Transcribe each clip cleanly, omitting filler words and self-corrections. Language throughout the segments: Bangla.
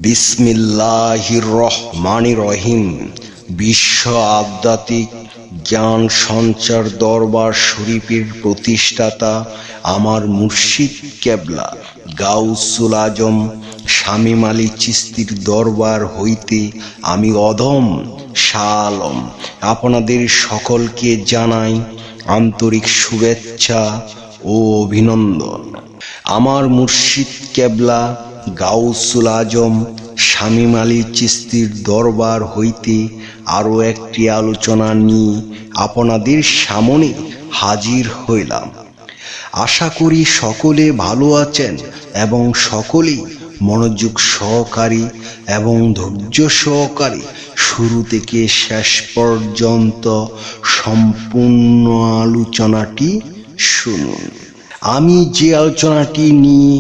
বিসমিল্লাহির রহমানির রহিম। বিশ্ব আধ্যাত্মিক জ্ঞান সঞ্চার দরবার শরীফের প্রতিষ্ঠাতা আমার মুর্শিদ কেবলা গাউসুল আজম শামীম আলী চিশতির দরবার হইতে আমি অধম শাহ আলম আপনাদের সকলকে জানাই আন্তরিক শুভেচ্ছা ও অভিনন্দন। আমার মুর্শিদ কেবলা গাউসুল আজম শামীম আলী চিশতির দরবার হইতে আরও একটি আলোচনা নিয়ে আপনাদের সামনে হাজির হইলাম। আশা করি সকলে ভালো আছেন এবং সকলেই মনোযোগ সহকারী এবং ধৈর্য সহকারে শুরু থেকে শেষ পর্যন্ত সম্পূর্ণ আলোচনাটি শুনুন। আমি যে আলোচনাটি নিয়ে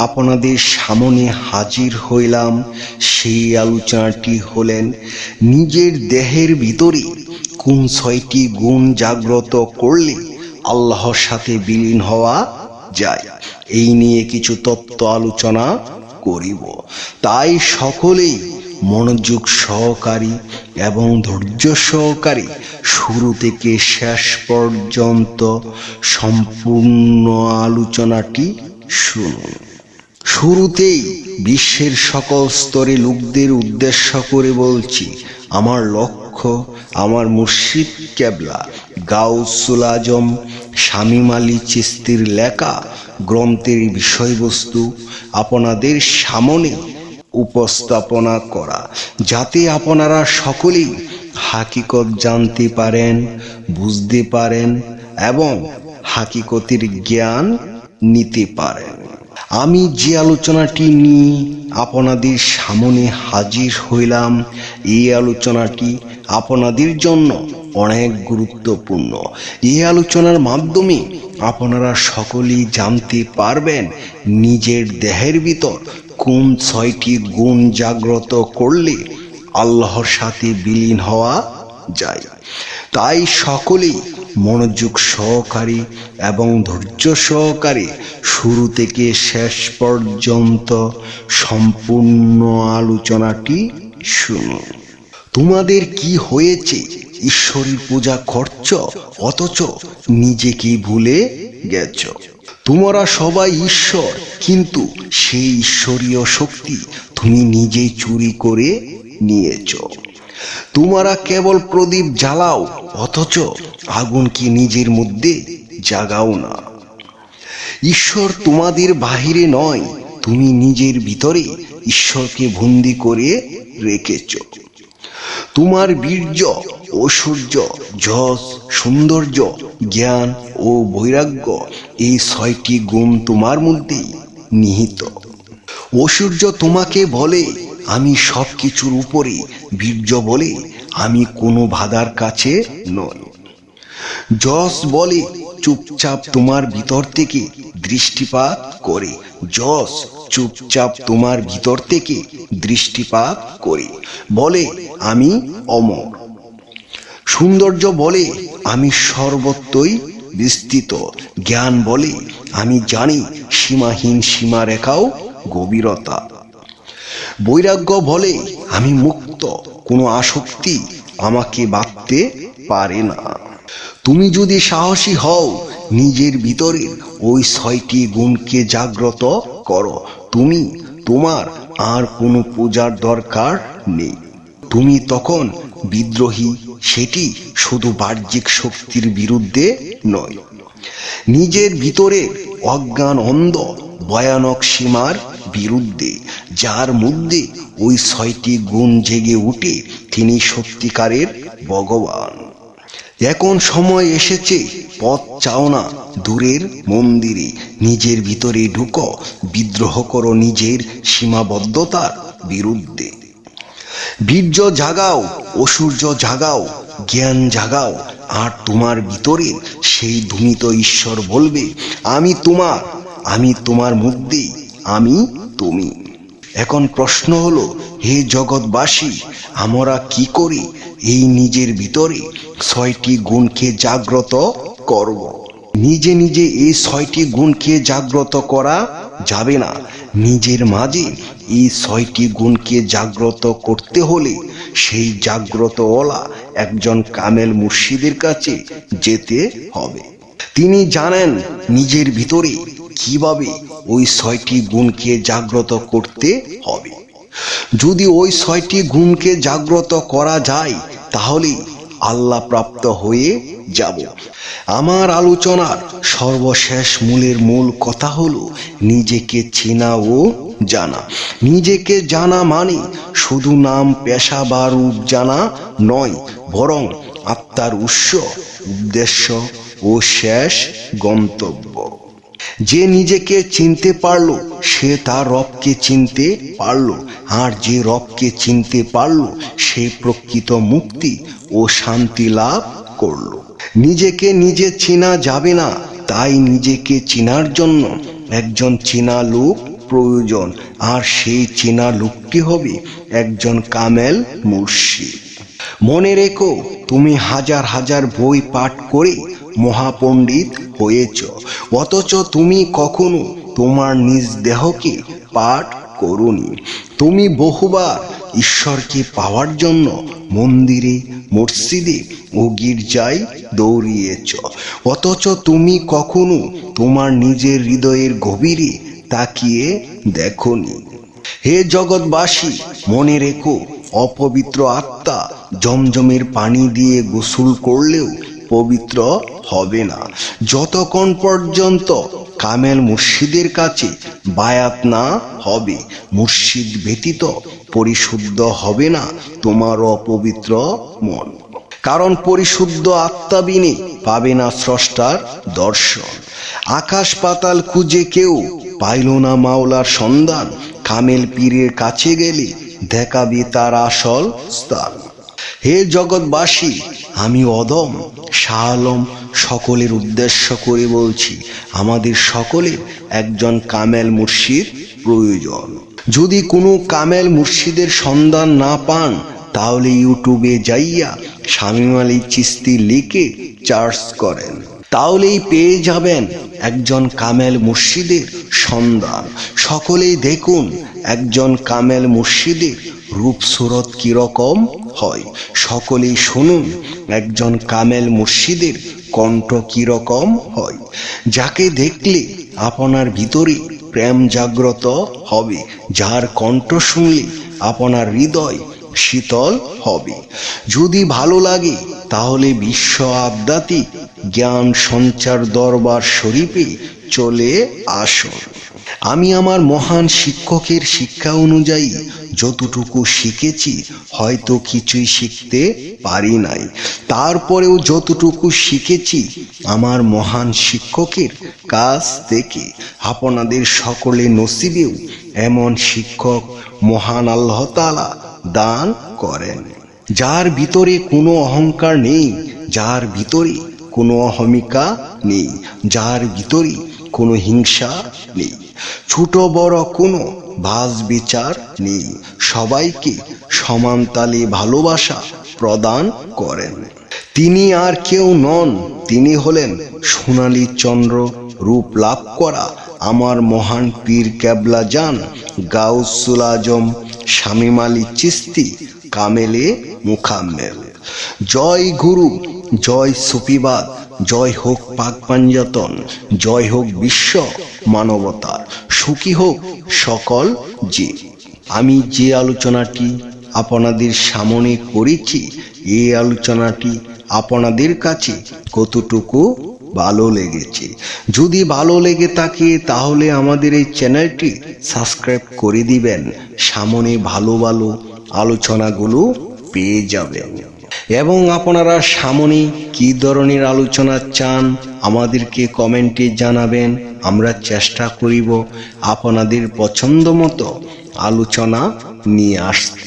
আপনাদের সামনে হাজির হইলাম সেই আলোচনাটি হলেন নিজের দেহের ভিতরে কোন 6টি গুণ জাগ্রত করলে আল্লাহর সাথে বিলীন হওয়া যায়। এই নিয়ে কিছু তত্ত্ব আলোচনা করিব, তাই সকলেই মনোযোগ সহকারী এবং ধৈর্য সহকারে শুরু থেকে শেষ পর্যন্ত সম্পূর্ণ আলোচনাটি শুনুন। শুরুতেই বিশ্বের সকল স্তরে লোকদের উদ্দেশ্য করে বলছি, আমার লক্ষ্য আমার মুর্শিদ কেবলা গাউসুল আজম শামীম আলী চিশতির লেখা গ্রন্থের বিষয়বস্তু আপনাদের সামনে উপস্থাপনা করা, যাতে আপনারা সকলেই হাকিকত জানতে পারেন, বুঝতে পারেন এবং হাকিকতের জ্ঞান নিতে পারেন। আমি যে আলোচনাটি নিয়ে আপনাদের সামনে হাজির হইলাম, এই আলোচনাটি আপনাদের জন্য অনেক গুরুত্বপূর্ণ। এই আলোচনার মাধ্যমে আপনারা সকলেই জানতে পারবেন নিজের দেহের ভিতর কোন 6টি গুণ জাগ্রত করলে আল্লাহর সাথে বিলীন হওয়া যায়। তাই সকলেই মনোযোগ সহকারী এবং ধৈর্য সহকারে শুরু থেকে শেষ পর্যন্ত সম্পূর্ণ আলোচনাটি শুনুন। তোমাদের কি হয়েছে? ঈশ্বরের পূজা করছ অথচ নিজেকে ভুলে গেছ। তোমরা সবাই ঈশ্বর, কিন্তু সেই ঈশ্বরীয় শক্তি তুমি নিজেই চুরি করে নিয়েছ। তোমরা কেবল প্রদীপ জ্বালাও অথচ আগুনকে নিজের মধ্যে জাগাও না। ঈশ্বর তোমাদের বাহিরে নয়, তুমি নিজের ভিতরে ঈশ্বরকে বন্দী করে রেখেছ। তোমার বীর্য, ঐশ্বর্য, যশ, সৌন্দর্য, জ্ঞান ও বৈরাগ্য, এই 6টি গুণ তোমার মধ্যেই নিহিত। ঐশ্বর্য তোমাকে বলে আমি সব কিছুর উপরে, বীর্য বলে আমি কোনো বাধার কাছে নই। যশ বলে চুপচাপ তোমার ভিতর থেকে দৃষ্টিপাত করে, যশ চুপচাপ তোমার ভিতর থেকে দৃষ্টিপাত করে বলে আমি অমর। সৌন্দর্য বলে আমি সর্বত্রই বিস্তৃত। জ্ঞান বলে আমি জানি সীমাহীন সীমারেখাও গভীরতা। বৈরাগ্য বলে আমি মুক্ত, কোনো আসক্তি আমাকে বাঁধতে পারে না। তুমি যদি সাহসী হও, নিজের ভিতরের ওই 6টি গুণকে জাগ্রত করো, তোমার আর কোনো পূজার দরকার নেই। তুমি তখন বিদ্রোহী, সেটি শুধু বাহ্যিক শক্তির বিরুদ্ধে নয়, নিজের ভিতরের অজ্ঞান অন্ধ ভয়ানক সীমার বিরুদ্ধে। যার মধ্যে ওই 6টি গুণ জেগে উঠে তিনি সত্যিকারের ভগবান। এখন সময় এসেছে, পথ চাও না দূরের মন্দিরে, নিজের ভিতরে ঢুকো, বিদ্রোহ করো নিজের সীমাবদ্ধতার বিরুদ্ধে। বীর্য জাগাও, ঐশ্বর্য জাগাও, জ্ঞান জাগাও, আর তোমার ভিতরে সেই ধূমিত ঈশ্বর বলবে আমি তোমার মধ্যে, আমি তুমি। এখন প্রশ্ন হলো, হে জগৎবাসী, আমরা কি করি এই নিজের ভিতরে 6টি গুণকে জাগ্রত করব? নিজে নিজে এই 6টি গুণকে জাগ্রত করা যাবে না। নিজের মাঝে এই 6টি গুণকে জাগ্রত করতে হলে সেই জাগ্রতওয়ালা একজন কামেল মুর্শিদের কাছে যেতে হবে। তিনি জানেন নিজের ভিতরে কিভাবে ওই 6টি গুণকে জাগ্রত করতে হবে। যদি ওই 6টি গুণকে জাগ্রত করা যায় তাহলে আল্লাহ প্রাপ্ত হয়ে যাব। আমার আলোচনার সর্বশেষ মূল কথা হলো নিজেকে চেনা ও জানা। নিজেকে জানা মানে শুধু নাম, পেশা বা রূপ জানা নয়, বরং আত্মার উৎস, উদ্দেশ্য ও শেষ গন্তব্য। যে নিজেকে চিনতে পারলো সে তার রবকে চিনতে পারলো, আর যে রবকে চিনতে পারলো সে প্রকৃত মুক্তি ও শান্তি লাভ করলো। নিজেকে নিজে চেনা যাবে না, তাই নিজেকে চেনার জন্য একজন চেনা লোক প্রয়োজন, আর সেই চেনা লোকটি হবে একজন কামেল মুর্শিদ। মনে রেখো, তুমি হাজার হাজার বই পাঠ করে মহাপণ্ডিত হয়েছ, অথচ তুমি কখনো তোমার নিজ দেহকে পাঠ করোনি। তুমি বহুবার ঈশ্বরকে পাওয়ার জন্য মন্দিরে, মসজিদে ও গির্জায় দৌড়িয়েছ, অথচ তুমি কখনো তোমার নিজের হৃদয়ের গভীরে তাকিয়ে দেখোনি। হে জগৎবাসী, মনে রেখো, অপবিত্র আত্মা জমজমের পানি দিয়ে গোসল করলেও পবিত্র হবে না, যতক্ষণ পর্যন্ত কামেল মুর্শিদের কাছে বায়াত না হবে। মুর্শিদ ব্যতীত পরিশুদ্ধ হবে না তোমার অপবিত্র মন, কারণ পরিশুদ্ধ আত্মা বিনে পাবে না স্রষ্টার দর্শন। আকাশ পাতাল খুঁজে কেউ পাইল না মাওলার সন্ধান, কামেল পীরের কাছে গেলে দেখাবে তার আসল স্থান। হে জগৎবাসী, আমি অদম শাহ আলম সকলের উদ্দেশ্য করে বলছি, আমাদের সকলের একজন কামেল মুর্শিদ প্রয়োজন। যদি কোনো কামেল মুর্শিদের সন্ধান না পান তাহলে ইউটিউবে যাইয়া শামীম আলী চিশতি লিখে সার্চ করেন, তাহলেই পেয়ে যাবেন একজন কামেল মুর্শিদের সন্ধান। সকলেই দেখুন একজন কামেল মুর্শিদের রূপ সুরত কিরকম হয়, সকলেই শুনুন একজন কামেল মুর্শিদের কণ্ঠ কিরকম হয়, যাকে দেখলে আপনার ভিতরে প্রেম জাগ্রত হবে, যার কণ্ঠ শুনলে আপনার হৃদয় শীতল হবে। যদি ভালো লাগে তাহলে বিশ্ব আধ্যাত্মিক জ্ঞান সঞ্চার দরবার শরীফে চলে আসুন। আমি আমার মহান শিক্ষকের শিক্ষা অনুযায়ী যতটুকু শিখেছি, হয়তো কিছুই শিখতে পারি নাই, তারপরেও যতটুকু শিখেছি আমার মহান শিক্ষকের কাছ থেকে। আপনাদের সকলে নসিবেও এমন শিক্ষক মহান আল্লাহ তাআলা দান করেন, যার ভিতরে কোনো অহংকার নেই, যার ভিতরে কোনো অহমিকা নেই, যার ভিতরে কোনো হিংসা নেই, ছোট বড় কোনো ভাজ বিচার নেই, সবাইকে সমান তালে ভালোবাসা প্রদান করেন। তিনি আর কেউ নন, তিনি হলেন সোনালী চন্দ্র রূপ লাভ করা আমার মহান পীর কেবলা জান গাউসুল আজম শামীম আলী চিশতি কামেলে মুকাম্মেল। জয় গুরু, জয় সুফিবাদ, জয় হোক পাক পাঞ্জাতন, জয় হোক বিশ্ব মানবতার, সুখী হোক সকল জীব। আমি যে আলোচনাটি আপনাদের সামনে করেছি, এই আলোচনাটি আপনাদের কাছে কতটুকু ভালো লেগেছে? যদি ভালো লেগে থাকে তাহলে আমাদের এই চ্যানেলটি সাবস্ক্রাইব করে দিবেন, সামনে ভালো ভালো আলোচনাগুলো পেয়ে যাবেন। এবং আপনারা সামনে কি ধরনের আলোচনা চান আমাদেরকে কমেন্টে জানাবেন, আমরা চেষ্টা করিব আপনাদের পছন্দ মতো আলোচনা নিয়ে আসতে।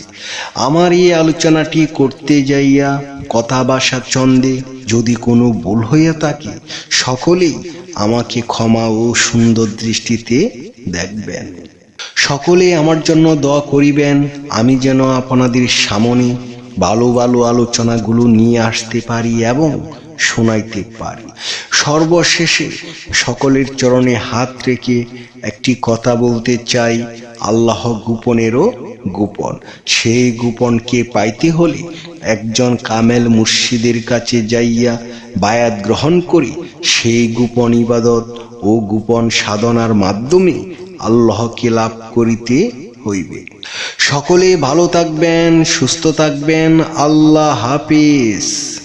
আমার এই আলোচনাটি করতে যাইয়া কথা ভাষা ছন্দে যদি কোনো ভুল হইয়া থাকে, সকলেই আমাকে ক্ষমা ও সুন্দর দৃষ্টিতে দেখবেন। সকলে আমার জন্য দোয়া করিবেন, আমি যেন আপনাদের সামনে ভালো ভালো আলোচনাগুলো নিয়ে আসতে পারি এবং শোনাইতে পারি। সর্বশেষে সকলের চরণে হাত রেখে একটি কথা বলতে চাই, আল্লাহ গোপনেরও গোপন। সেই গোপনকে পাইতে হলে একজন কামেল মুর্শিদের কাছে যাইয়া বায়াত গ্রহণ করি সেই গোপন ইবাদত ও গোপন সাধনার মাধ্যমে আল্লাহকে লাভ করিতে হইবে। সকলে ভালো থাকবেন, সুস্থ থাকবেন। আল্লাহ হাফিজ।